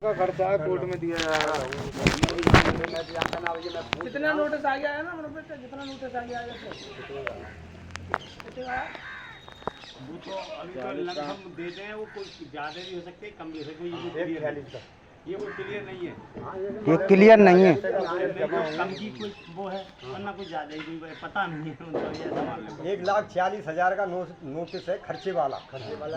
का खर्चा कोर्ट में दिया जा रहा है। कितना नोटिस आ गया है ना मेरे बेटे, जितना नोटिस आ गया है वो तो अभी तो लमसम देते हैं, वो कोई ज़्यादा भी हो सकते हैं, कम भी हो सकते हैं। ये कोई क्लियर नहीं है, ये क्लियर नहीं है। कम की कोई वो है वरना कुछ ज़्यादा ही कोई पता नहीं है उनको। ये सवाल है 1,46,000 का नोटिस है खर्चे वाला।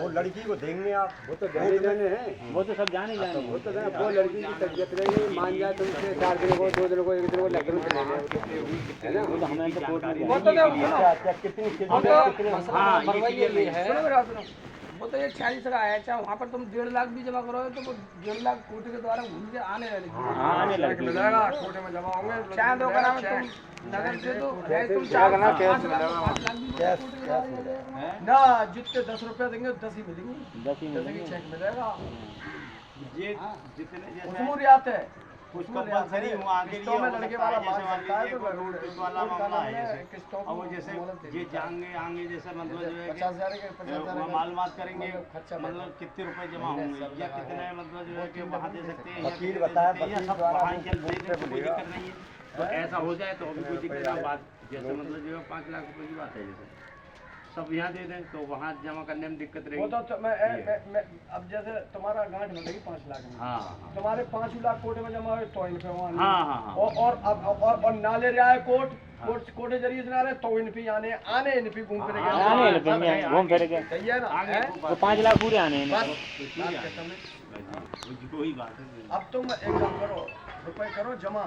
वो लड़की को देंगे आप, वो तो जाने जाने हैं, वो तो सब जाने जाने वो तो वो लड़की की तबीयत रहेगी, मान जाए तो उससे 4 दिन को 2 दिन को 1 दिन को लग है ना। वो तो हमें तो कोर्ट में कितनी हाँ ये है। वो तो ये 46 का है, चाहे वहाँ पर तुम 1.5 लाख भी जमा करोगे तो वो 1.5 लाख कोर्ट के द्वारा घूम के आने लगे। आने लगे कोर्ट में जमा होंगे, चाहे दो ग्राम तुम नगर से तो है, तुम क्या करना, कैश में लगा। 5 लाख भी कोर्ट के द्वारा ले लेगा। ना जितने 10 रुपया देंगे 10 ही मिलेंगे, 10 ही 10 की चेक मिलेगा। ये जितने जैसे उसमें रियायत है, कुछ कंपलसरी हुआ आगे किस्तों में लड़के वाला जैसे बात करता है तो रोड किस्त वाला मामला है जैसे। किस्तों और वो जैसे ये जाएंगे आएंगे जैसे मतलब जो है 50,000 के 50,000 वो मालूमात करेंगे खर्चा मतलब कितने रुपए जमा होंगे या कितने मतलब जो है कि वहाँ दे सकते हैं या वकील कितने बताया, दे सकते हैं, या वकील सब द्वारा वहाँ वो चल रही है, तो कोई दिक्कत नहीं है। तो ऐसा हो जाए तो अभी कोई दिक्कत नहीं बात, जैसे मतलब जो है 5 लाख रुपए की बात है, जैसे सब यहाँ दे दें तो वहाँ जमा करने में दिक्कत वो रहेगी। तो मैं अब जैसे तुम्हारा गांठ मिलेगी 5 लाख में, हाँ तुम्हारे 5 लाख कोर्ट में जमा हुए तो इन पे वहाँ हाँ हाँ हाँ और नाले रहा है कोर्ट कोर्ट के जरिए से ना रहे तो इन पे आने इन पे घूम फिर आने घूम फिर के सही है ना, आगे हैं? वो 5 लाख पूरे आने हैं। बस वही बात है। अब तुम एक काम करो, रुपए करो जमा,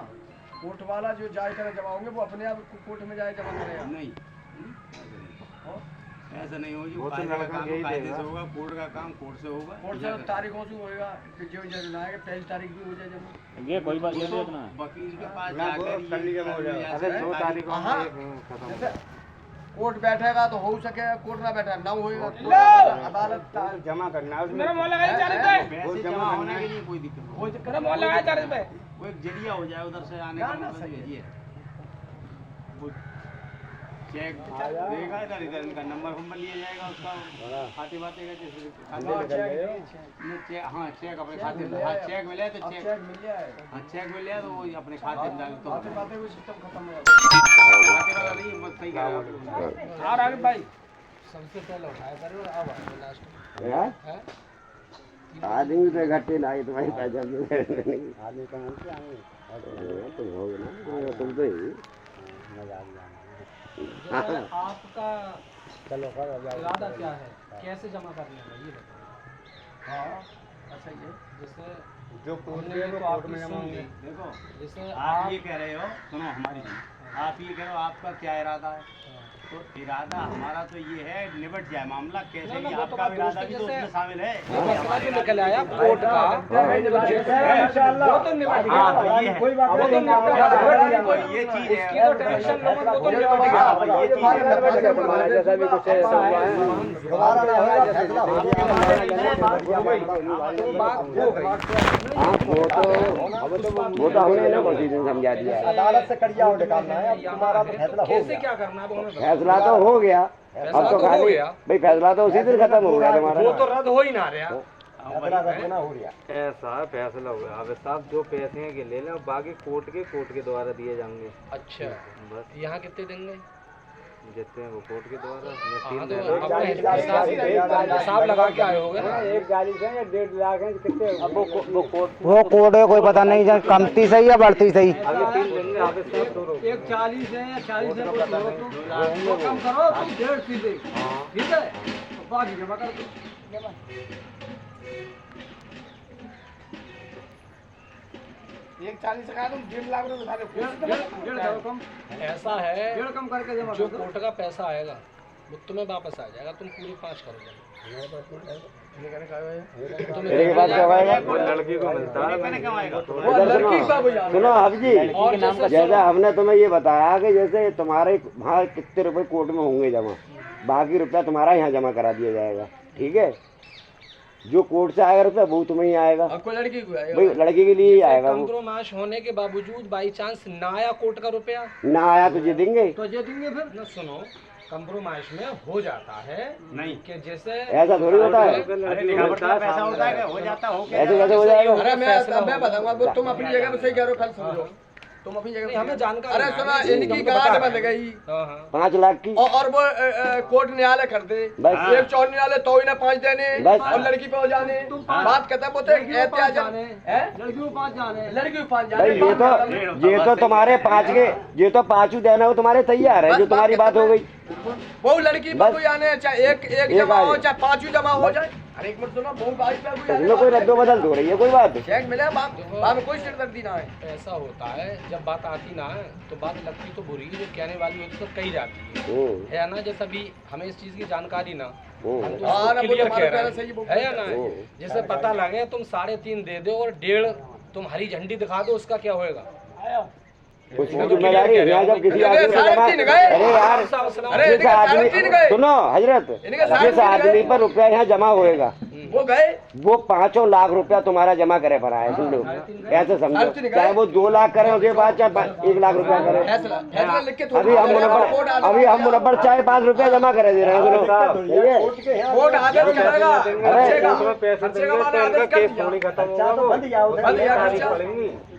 कोर्ट वाला जो जाए करे जमा होंगे वो अपने आप कोर्ट में जाए जमा करेगा। नहीं हो? ऐसा नहीं होगी, वो तो कायदे का लड़का काम यही कायदे देगा। से होगा, कोर्ट का काम कोर्ट से होगा। कोर्ट से तारीखों से होएगा कि जो जरूर आएगा 23 तारीख भी हो जाए जमा। ये कोई बात नहीं है ना, वकील के पास जाकर ये अरे 2 तारीखों में जैसे कोर्ट बैठेगा तो हो सके, कोर्ट ना बैठा ना होएगा तो अदालत जमा करना है मेरा मोहल्ला का 40 रुपए, पैसे जमा होने के लिए कोई दिक्कत नहीं। मेरा मोहल्ला का 40 रुपए। वो एक जरिया हो जाए उधर से आने का, मतलब ये है। वो चेक देगा इधर इधर इनका नंबर वंबर लिया जाएगा उसका, खाते बाते का जैसे हाँ चेक अपने खाते में, हाँ चेक मिले तो चेक मिल जाए, हाँ चेक मिल जाए तो वो अपने खाते में डाल तो बातें बातें कोई सिस्टम खत्म हो खाते वाला नहीं, मत सही कह रहे हो। और आगे भाई सबसे पहले उठाया करो अब लास्ट आदमी तो घटे लाए तुम्हारी पैसा आदमी का नाम क्या है? तुम हो ना तुम तो ही आपका चलो करो इरादा क्या है, कैसे जमा करने का ये बताओ। हाँ अच्छा ये जैसे जो कोर्ट हमने में ये वो तो कोर्ट आपकी में जमा सुन होंगे। ली। देखो जैसे आप ये कह रहे हो, सुनो हमारी सुनो, आप ये कह रहे हो आपका क्या इरादा है, तो इरादा हमारा तो ये है निबट जाए मामला, कैसे भी आपका इरादा भी तो उसमें शामिल है। मसला जो निकल आया कोर्ट का वो तो निबट गया। हाँ, तो ये है। कोई बात वो तो नहीं, निबट गया। तो ये चीज है, उसकी तो टेंशन लो मत, वो तो निबट गया। ये चीज है। जैसा भी कुछ ऐसा हुआ है दोबारा ना होगा, फैसला हो गया। वो तो हमने ना कोई दिन समझा दिया है। अदालत से कड़िया और निकालना है, अब तुम्हारा तो फैसला हो कैसे गया। क्या करना है वो हमें बताओ। फैसला तो हो गया, अब तो खाली भाई फैसला तो उसी दिन खत्म हो गया तुम्हारा। वो तो रद्द हो ही ना रहा। फैसला रखना हो गया। ऐसा फैसला हुआ अब साहब, जो पैसे हैं कि ले लें और बाकी कोर्ट के द्वारा दिए जाएंगे। अच्छा बस यहाँ कितने देंगे? जितने वो कोर्ट के द्वारा हाँ तो एक अपने गाड़ी हिसाब लगा के आए होगे ना। 1 गाड़ी से 1.5 लाख है कितने, अब वो कोर्ट वो कोड है कोई पता नहीं जाए कमती सही या बढ़ती सही। आगे 3 देंगे, आगे 1 40 है या 40 है, वो कम करो तुम 1.5 सीधे, ठीक है तो बाकी जमा कर दो। 140 का तुम 1.5 लाख रुपए उठा कम ऐसा है, 1.5 कम करके जमा जो कर दो। कोर्ट का पैसा आएगा वो तुम्हें वापस आ जाएगा, तुम पूरी 5 करोगे। मेरे के पास कब आएगा? वो लड़की को मिलता है, मैंने कमाएगा इधर सुनो अब जी, जैसा हमने तुम्हें ये बताया कि जैसे तुम्हारे वहाँ कितने रुपए कोर्ट में होंगे जमा, बाकी रुपया तुम्हारा यहाँ जमा करा दिया जाएगा, ठीक है। जो कोर्ट से आएगा रुपया वो तुम्हें ही आएगा, कोई लड़की को आएगा भाई लड़के के लिए ही आएगा वो। कंप्रोमाइज होने के बावजूद बाई चांस ना आया कोर्ट का रुपया ना आया तो ये देंगे। तो जे देंगे फिर न सुनो, कंप्रोमाइज में हो जाता है नहीं कि जैसे ऐसा थोड़ी होता है, अरे लिखावट का पैसा होता है कि हो जाता हो क्या ऐसे कैसे हो जाएगा? अरे मैं बताऊंगा वो तुम अपनी जगह पे सही कह रहे हो, कल समझो तुम अपनी जगह हमें जानकारी। अरे सुना इनकी गांठ बन गई 5 लाख की और वो कोर्ट न्यायालय कर दे बस। एक चौर न्यायालय तो इन्हें 5 देने बस। और लड़की पे हो जाने बात खत्म होते एहतियात जाने लड़कियों को 5 जाने, लड़की को 5 भाई जाने ये तो तुम्हारे 5 के, ये तो 5 देना वो तुम्हारे तैयार है, जो तुम्हारी बात हो गई। वो लड़की पे कोई आने चाहे एक जमा आ हो जाए। चाहे 5 जमा हो जाए। अरे एक मिनट सुनो बहु बाई पे कोई इसमें कोई रद्दो बदल हो रही है कोई बात? चेक मिले बात में कोई सिरदर्दी ना है। ऐसा होता है जब बात आती ना है तो बात लगती तो बुरी, जो कहने वाली होती तो कही जाती है ना। जैसे अभी हमें इस चीज की जानकारी ना, हम तो हाँ, क्लियर ना, कह वो रहे हैं, है या ना? जैसे पता लगे तुम 3.5 दे दो और 1.5 तुम हरी झंडी दिखा दो, उसका क्या होएगा? उसकी जिम्मेदारी है यहाँ जब किसी आदमी को जमा, 3.5 गए। अरे यार अरे जिस आदमी, 3.5 गए। सुनो हजरत, इनके जिस 3.5 आदमी पर रुपया यहाँ जमा होएगा वो गए वो 5 लाख रुपया तुम्हारा जमा करे पड़ा है, सुन लो ऐसे समझो, 3.5 चाहे वो 2 लाख करे उसके बाद चाहे 1 लाख रुपया करे। फैसला लिख के अभी हम मुनब्बर चाहे 5 रुपया जमा करे दे रहे हैं, सुनो ठीक है? कोर्ट आदेश करेगा खर्चे का, खर्चे का माने आदेश कर दिया। बंद गया बंद गया खर्चा।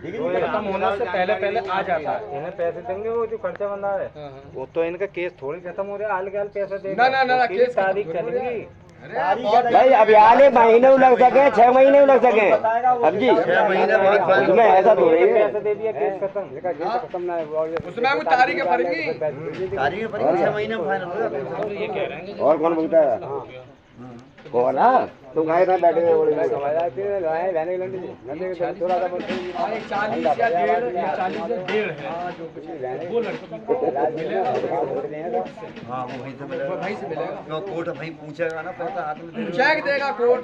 खत्म होने से पहले आ जाता है, इन्हें पैसे देंगे, वो जो खर्चा बंदा है वो तो इनका केस थोड़ी खत्म हो रहा है, हाल पैसा देंगे ना, उसकी केस तारीख खत्म हो चलेगी। भाई अब आने महीने लग सके, 6 महीने लग सके, अब जी उसमें ऐसा तो रही है। पैसे दे दिया, केस खत्म ना है, उसमें हम तारीखें पड़ेंगी। तारीख पर 6 महीने में फाइनल हो जाएगा। और कौन बोलता है हो ना, तुम खाए ना बैठे हुए बोले 40 या 1.5 है वो हाँ वो वहीं से मिलेगा, वहीं से मिलेगा। क्यों कोर्ट भाई पूछेगा ना पैसा हाथ में देगा। चेक देगा कोर्ट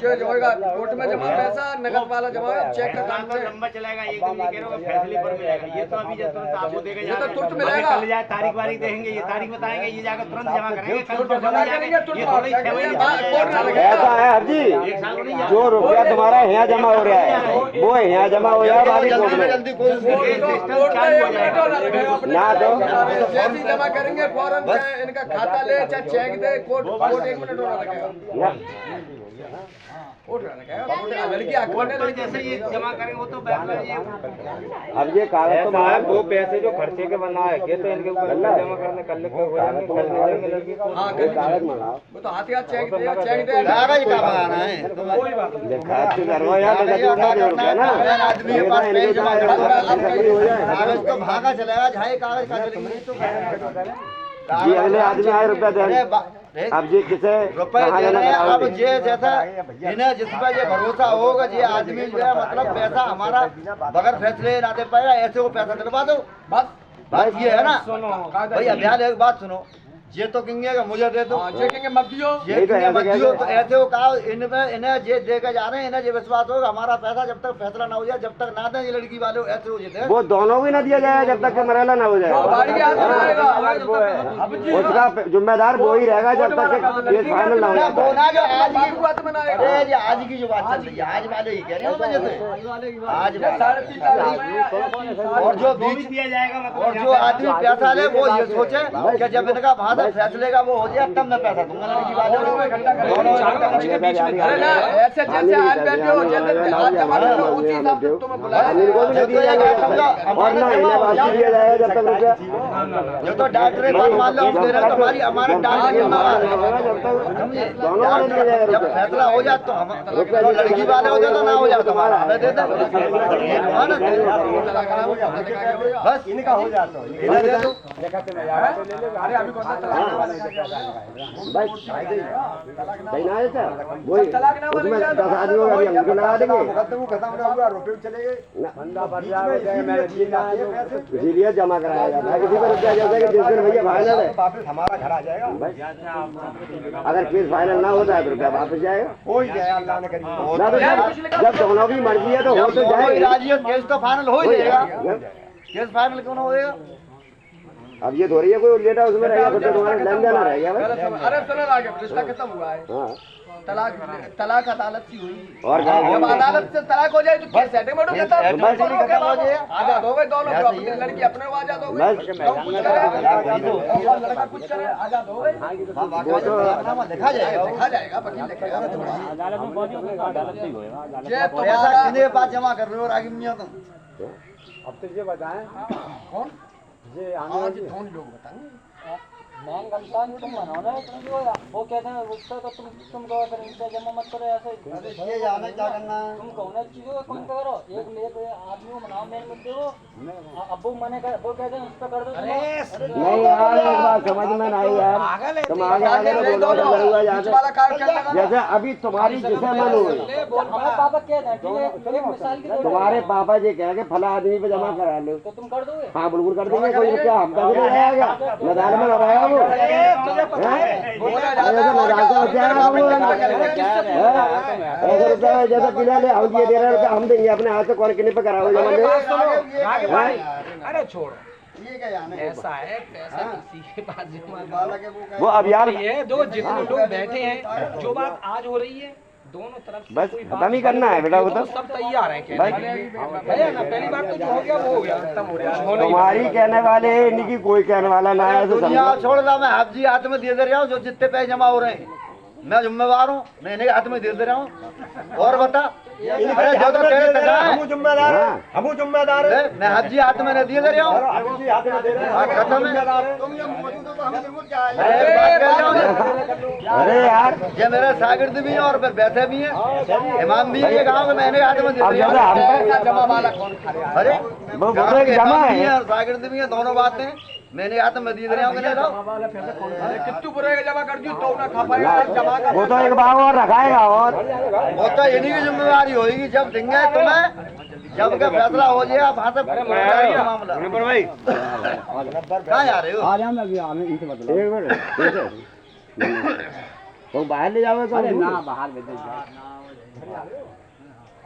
जो होगा कोर्ट में जमा पैसा नकद वाला जमा चेक का काम है। लंबा चलेगा, एकदम नहीं कह रहा हूँ, फैसले पर मिलेगा। ये तो अभी जब तुरंत आपको देगा, ये तो तुरंत मिलेगा। कल जाए तारीख वारीख देंगे, ये तारीख बताएंगे, ये जाकर तुरंत जमा करेंगे, कल तुरंत जमा करेंगे, तुरंत ये थोड़ी 6 महीने कोर्ट ना लगे। ऐसा है अब जी, जो रुपया तुम्हारा यहाँ जमा हो रहा है वो यहाँ जमा हो जाए बाकी कोर्ट में जल्दी कोई कोर्ट में 1 मिनट ना लगे अपने ना दो। जैसे ही जमा करेंगे फौरन चाहे इनका खाता ले चाहे चेक दे कोर्ट 1 मिनट ना लगेगा। कोर्ट ना लगेगा, लड़की अखबार तो जैसे ये जमा करेंगे वो तो बैंक में ये अब ये कागज तो साहब वो पैसे जो खर्चे के बना है के तो इनके ऊपर जमा करने कल के हो जाएंगे, कल देंगे लड़की को। हाँ कागज मंगाओ, वो तो हाथ चेक दे कागज का बनाना है। कोई बात नहीं। देखा करवा यार रुपया ना आदमी के पास नहीं जमा हो जाए कागज तो भागा चलेगा, झाई कागज का चलेंगे तो जी, अगले आदमी आए रुपया दे, अब जी किसे रुपए कहाँ दे जाना रहे हैं। अब कराओगे? ये जैसा इन्हें जिस पर ये भरोसा होगा, ये आदमी जो है मतलब पैसा हमारा बगैर फैसले ना दे पाएगा, ऐसे वो पैसा दिलवा दो बस। बात ये है ना भैया, ध्यान एक बात सुनो, ये तो कहेंगे कि मुझे दे दो, चेकिंग मत दियो। ये नहीं तो कहेंगे ऐसे मत कैसे? दियो, तो ऐसे वो कहा इन्हें ये दे के जा रहे हैं, इन्हें ये विश्वास होगा हमारा पैसा जब तक फैसला ना हो जाए, जब तक ना दें ये लड़की वाले ऐसे हो जाते हैं। वो दोनों भी ना दिया जाए जब तक कि मरेला ना हो बाड़ी के हाथ में जाए, आएगा। अब जी उसका जिम्मेदार वो ही रहेगा जब तक कि केस फाइनल ना हो ना जाता वो ना जो आज बाबू की बात में ना आएगा। अरे ये आज की जो बात चल रही है, आज वाले ही कह रहे हैं ना, जैसे आज वाले। 3.5 और जो वो भी बीच दिया जाएगा, मतलब और जो आदमी पैसा ले वो ये सोचे कि जब इनका वहां से फैसले का वो हो जाए तब मैं पैसा दूंगा लड़की वाले को। दोनों अरे ना ऐसे जैसे आज बैठे हो जैसे आज जमा करो उसी हिसाब से तुम्हें बुलाया। इनको भी नहीं दिया जाएगा और ना इन्हें वापस दिया जाएगा जब तक रुपया जो तो डॉक्टर बात मान लो हम दे रहे हैं, तो हमारी हमारे डॉक्टर जिम्मेदार है, जब तक समझे? दोनों को नहीं दिया जाएगा जब रुपया। फैसला हो जाए तो हम तो लड़की वाले हो जाए तो ना हो जाए तो हमारा हमें दे दे बस इनका हो जाता है, इन्हें दे दो। अरे अभी कौन सा बस सही ना है सर, वही उसमें 10 आदमियों का भी हम उनको लगा देंगे, खत्म हुआ, रुपये चले गए, इसीलिए जमा कराया जाता है। किसी को रुपया जैसा कि जिस दिन भैया फाइनल है वापस हमारा घर आ जाएगा। अगर केस फाइनल ना होता है तो रुपया वापस जाएगा हो ही जाए, अल्लाह ने करी ना। तो जब दोनों की मर्जी है तो हो तो जाएगा। राजी केस तो फाइनल हो ही जाएगा, केस फाइनल क्यों ना होएगा? अब ये थोड़ी है कोई लेटा उसमें रहेगा, फिर तो तुम्हारे लेन देना रहेगा बस। अरे सुनो आगे रिश्ता खत्म हुआ है। हाँ तलाक अदालत की हुई। और क्या जब अदालत से तलाक हो जाए तो क्या सेटिंगमेंट हो जाता है? आजाद हो गए दोनों, लड़की अपने को आजाद हो गई, बस कुछ करे और लड़का कुछ करे, आजाद हो गए। देखा जाएगा, वकील लिखेगा थोड़ा। पैसा कितने पास जमा कर रहे हो आगे मियां तुम? अब तो ये बताएं कौन? ये आज कौन लोग बताएंगे? मैम गलता तुम बनाओ ना, तुम जो वो कहते हैं उससे तो तुम कहो फिर इनसे जमा मत करो ऐसे। ये जाना क्या करना है? तुम कहो ना चीजों का कौन करो, एक आदमी को मनाओ मेन मुद्दे को, अब्बू मने कर वो कहते हैं उस पर कर दो। नहीं यार एक बात समझ में नहीं यार, तुम आगे आगे तो बोलो तो जरूर जाते। जैसे अभी तुम्हारी जिसे मन हुई, हमारे पापा कहते हैं ठीक है, एक मिसाल की तुम्हारे पापा जी कह के फला आदमी पे जमा करा लो, तो तुम कर दोगे? हाँ बिल्कुल कर देंगे, कोई क्या हम पैसे नहीं आएगा, मैदान में लगाया वो तुझे पता है जैसे पिला ले हम ये 13 रुपया हम देंगे अपने हाथ से, कौन कितने पे कराओ जमा दे। अरे छोड़ो, ये क्या जाना है? ऐसा है पैसा किसी के पास जमा वो अभियान ये दो जितने लोग बैठे हैं, जो बात आज हो रही है दोनों तरफ से बस कोई खत्म ही करना है बेटा, वो तो सब तैयार हैं कहने के लिए। भैया ना पहली बात तो जो हो गया वो हो गया, खत्म हो गया। तुम्हारी कहने वाले है, इनकी कोई कहने वाला ना है, ऐसे दुनिया समझो। छोड़ रहा, मैं हाथ जी हाथ में दे रहा हूँ, जो जितने पैसे जमा हो रहे हैं मैं जिम्मेवार हूँ, मैं इन्हें हाथ में दे रहा हूँ। और बता, अरे जो तो तेरे टका है, हम जिम्मेदार है। मैं हाथ जी हाथ में दे रहा हूँ, खत्म है। अरे यार ये मेरे शागिर्द भी हैं और बैठे भी हैं, इमाम भी है ये गाँव में, मैंने हाथ में दे अब दिया। जैसे हम जमा वाला कौन खा रहा है? अरे वो बोल रहे कि जमा है, और शागिर्द भी हैं, दोनों बातें मैंने हाथ में दे रहा हूँ कि नहीं रहा। कितने बुरे का जमा कर दी तो ना खा पाएगा, जमा कर। वो तो एक बार और रखाएगा। और वो तो इन्हीं की जिम्मेवारी होगी, जब देंगे तुम्हें, जब का फैसला हो जाए आप हाथ मामला। भाई कहाँ जा रहे हो? एक मिनट तो बाहर ले जाओगे तो ना बाहर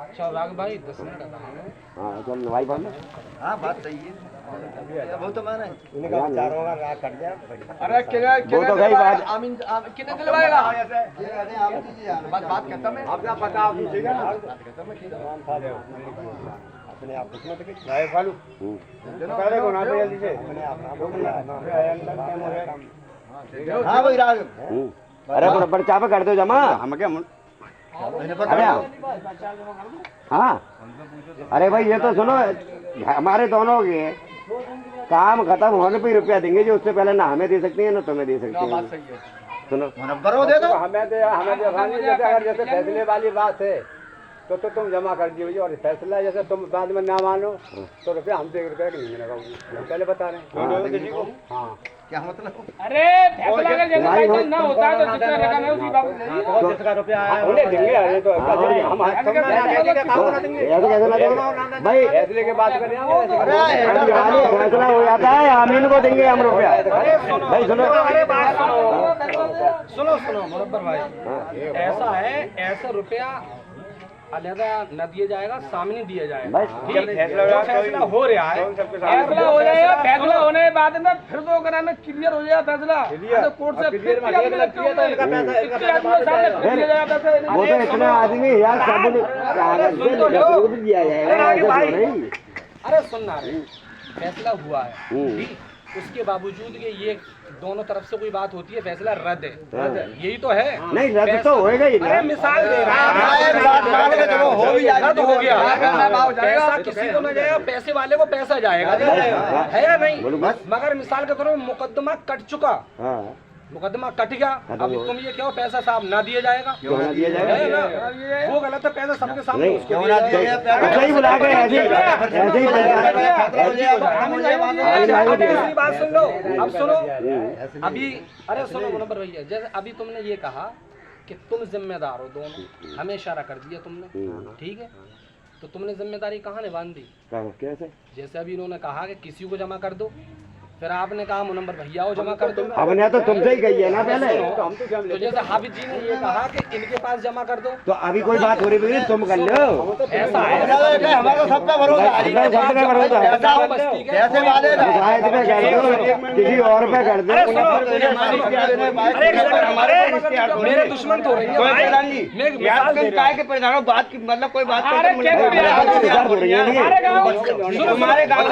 अच्छा राग भाई 10 मिनट का काम है। हाँ चल भाई बोल। हाँ बात सही है, वो तो मैंने अरे वो तो गई बात। आमीन कितने दिलवाएगा? बात खत्म है। अपना पता आप ठीक है ना अपने आप उसमें तो लाए फालू पहले को ना पे जल्दी से हाँ भाई राग अरे बराबर चापे कर दो जमा हम क्या अरे हाँ अरे भाई ये तो सुनो, हमारे दोनों के काम खत्म होने पे ही रुपया देंगे, जो उससे पहले ना हमें दे सकती है ना तुम्हें दे सकती है। सुनो मुनव्वर को दे दो। हमें जैसे अगर जैसे फैसले वाली बात है तो तुम जमा कर दिए, और फैसला जैसे तुम बाद में ना मानो तो रुपया हमसे 1 रुपया नहीं मिलेगा, पहले बता रहे हैं किसी को। हाँ क्या मतलब? अरे फैसला अगर जैसे फैसला ना होता है तो जिसका रकम है उसी बात तो जिसका रुपया आया उन्हें देंगे। अरे तो हम ऐसे कैसे ना देंगे भाई, फैसले के बाद करें फैसला हो जाता है आमीन को देंगे हम रुपया। भाई सुनो सुनो मुनव्वर भाई, ऐसा है ऐसा रुपया अलहदा न दिया जाएगा, सामने दिया जाएगा। बस ठीक है, जो फैसला हो रहा है फैसला हो जाएगा, फैसला होने के बाद में फिर तो अगर हमें क्लियर हो जाएगा फैसला तो कोर्ट से फिर वो तो इतना आदमी यार सब कागज पे लिख दिया जाएगा। अरे सुनना रे, फैसला हुआ है ठीक, उसके बावजूद के ये दोनों तरफ से कोई बात होती है, फैसला रद्द है, यही तो है। नहीं रद्द तो होएगा ही अरे ना। मिसाल दे रहा चलो हो भी जाएगा तो हो गया, पैसा किसी को न जाएगा, पैसे वाले को पैसा जाएगा, है या नहीं? मगर मिसाल के तौर पर मुकदमा कट चुका, मुकदमा कट गया, अब तुम ये क्या पैसा साहब ना दिया जाएगा, क्यों ना दिया जाएगा? है ना? वो गलत है, पैसा सबके सामने नहीं, उसको क्यों दिया ना दिया जाएगा। जाएगा? सही बुला के ऐसे ही दूसरी बात सुन लो, अब सुनो अभी, अरे सुनो मुनव्वर भैया, जैसे अभी तुमने ये कहा कि तुम जिम्मेदार हो दोनों, हमें इशारा कर दिया तुमने, ठीक है, तो तुमने जिम्मेदारी कहाँ निभान दी? कैसे? जैसे अभी इन्होंने कहा कि किसी को जमा कर दो, फिर आपने कहा मुनव्वर भैया हो जमा कर दो। हमने तो तुमसे ही कही है ना पहले। तो जैसे हाफिज जी ने ये कहा कि इनके पास जमा कर दो, तो अभी कोई बात हो रही है, तुम कर लो। ऐसा है हमारा सब पे भरोसा है। सब पे भरोसा है। पैसे वाले शायद पे कर दो, किसी और पे कर दो। मेरे दुश्मन तो रही है भाई। मैं एक मिसाल दे रहा हूं। बात की मतलब कोई बात अरे क्या कर रहे हो? तुम्हारे गाँव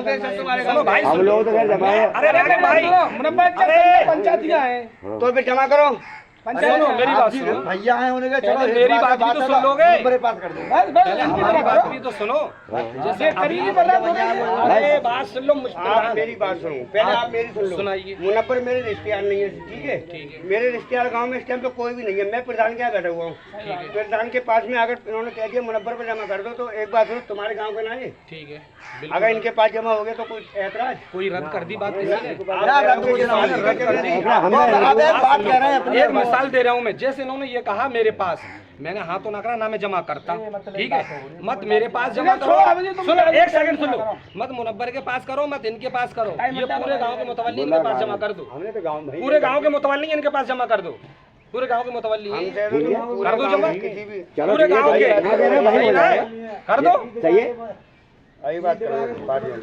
के सुनो भाई, हम लोग तो खैर जमा है। अरे राघव भाई, पंचायतियां हैं तो फिर जमा करो। सुनो मेरी बात सुनो, भैया है उन्हें कहा, चलो पहले मेरी बात भी तो सुन लोगे। मेरे पास कर दो। पहले हमारी बात भी तो सुनो। जैसे करीबी अरे बात सुन लो मुझ आप मेरी बात सुनो, पहले आप मेरी सुन लो। सुनाइए। मुनव्वर मेरे रिश्तेदार नहीं है, ठीक है? मेरे रिश्तेदार गांव में इस टाइम पे कोई भी नहीं है। मैं प्रधान के यहाँ बैठा हुआ हूँ। प्रधान के पास में अगर इन्होंने कह दिया मुनव्वर पे जमा कर दो, तो एक बात सुनो, तुम्हारे गाँव के ना है, ठीक है, अगर इनके पास जमा हो गया तो कोई ऐतराज? कोई रद्द कर दी बात किसी ने? बात कह रहे हैं अपनी। एक मिसाल दे रहा हूँ मैं, जैसे इन्होंने ये कहा मेरे पास, मैंने हाँ तो ना करा ना मैं जमा करता, ठीक है? मत मेरे पास जमा करो, सुनो एक सेकंड सुन लो, मत मुनव्वर के पास करो, मत इनके पास करो, ये पूरे गांव के मुतवल्ली इनके पास जमा कर दो। हमने तो गाँव में पूरे गांव के मुतवल्ली इनके पास जमा कर दो, पूरे गांव के मुतवल्ली कर दो जमा, चलो पूरे ठीक है गांव भाई, के जमा दे रहे हैं, भाई बोला है। कर दो, चाहिए अभी बात करो, बात करो।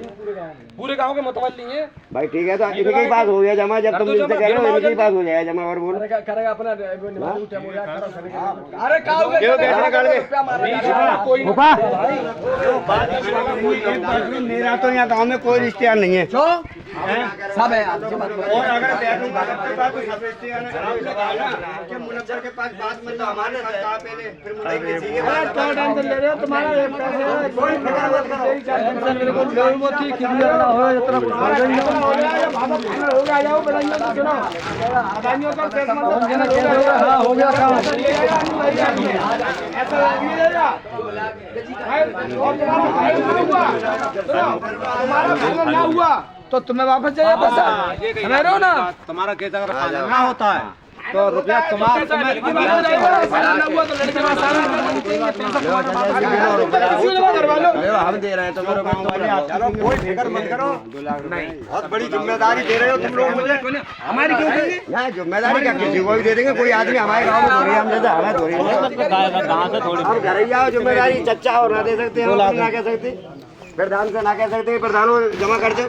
पूरे गांव के मुतवल्ली हैं। भाई, ठीक है, तो इनके ही पास हो गया जमा। जब तुम इनसे कह रहे हो इनके ही पास हो जाएगा जमा। और बोल करेगा अपना अरे मेरा तो यहाँ गाँव में कोई रिश्तेदार नहीं है। सब है आप जमा करो। और अगर बैठूंगा तो सब रिश्तेदार हैं। आप लोग आना कि मुनव्वर के पास बात मतलब हमारे पास कहा पहले, फिर मुनव्वर किसी के पास क्या टेंशन ले रहे हो? तुम्हारा एक पैसे कोई फिक्र मत करो। टेंशन मेरे को लोन मोती किलियर ना हो, इतना कुछ कर देंगे हो गया। जाओ बताइए तो सुनो, बताइए तो पैसे मत हां हो गया काम। ऐसा नहीं रहेगा भाई, तुम्हारा फाइनल ना हुआ तो तुम्हें वापस चाहिए पैसा, समझ रहे हो ना? तुम्हारा केस अगर फाइनल ना होता है तो रुपया तुम्हारा फाइनल ना हुआ तो लड़के पास आना हम दे रहे हैं तो चलो कोई फिक्र मत करो। बहुत बड़ी जिम्मेदारी दे रहे हो तुम लोग मुझे। हमारी क्यों देंगे? यहाँ जिम्मेदारी क्या किसी को भी दे देंगे। कोई आदमी हमारे गाँव में थोड़ी, हम जैसे हमें थोड़ी, हम घर ही आओ। जिम्मेदारी चच्चा हो ना दे सकते, हम ना कह सकते, प्रधान से ना कह सकते, प्रधान जमा कर दो।